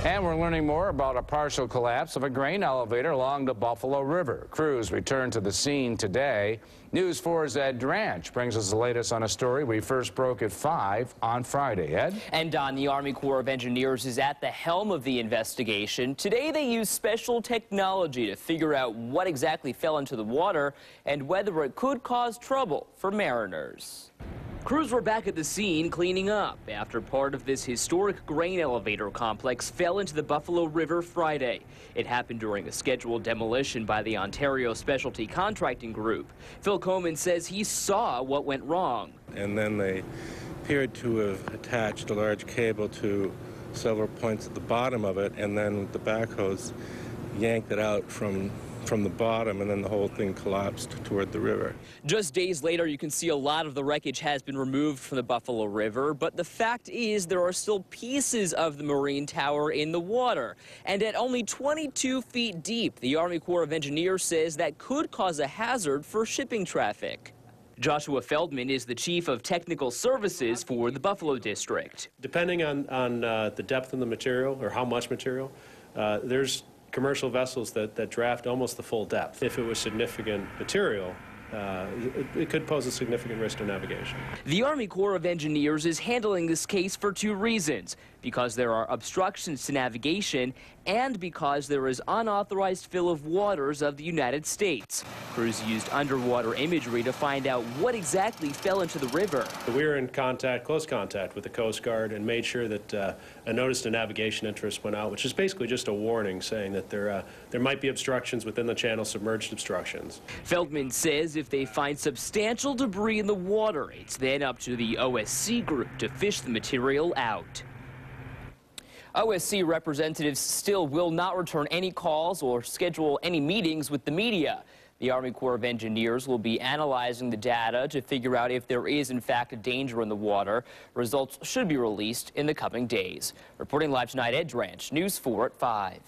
And we're learning more about a partial collapse of a grain elevator along the Buffalo River. Crews returned to the scene today. News 4's Ed Dranch brings us the latest on a story we first broke at 5 on Friday. Ed? And Don, the Army Corps of Engineers is at the helm of the investigation. Today they used special technology to figure out what exactly fell into the water and whether it could cause trouble for mariners. Crews were back at the scene cleaning up after part of this historic grain elevator complex fell into the Buffalo River Friday. It happened during a scheduled demolition by the Ontario Specialty Contracting Group. Phil Coleman says he saw what went wrong. And then they appeared to have attached a large cable to several points at the bottom of it, and then the backhoes yanked it out from the bottom, and then the whole thing collapsed toward the river. Just days later, you can see a lot of the wreckage has been removed from the Buffalo River, but the fact is there are still pieces of the marine tower in the water. And at only 22 feet deep, the Army Corps of Engineers says that could cause a hazard for shipping traffic. Joshua Feldman is the Chief of Technical Services for the Buffalo District. Depending on the depth of the material or how much material, there's commercial vessels that draft almost the full depth. If it was significant material, it could pose a significant risk to navigation. The Army Corps of Engineers is handling this case for two reasons: because there are obstructions to navigation and because there is unauthorized fill of waters of the United States. Crews used underwater imagery to find out what exactly fell into the river. We were in close contact with the Coast Guard and made sure that a notice to navigation interest went out, which is basically just a warning saying that there might be obstructions within the channel, submerged obstructions. Feldman says if they find substantial debris in the water, it's then up to the OSC group to fish the material out. OSC representatives still will not return any calls or schedule any meetings with the media. The Army Corps of Engineers will be analyzing the data to figure out if there is in fact a danger in the water. Results should be released in the coming days. Reporting live tonight, Ed Dranch, News 4 at 5.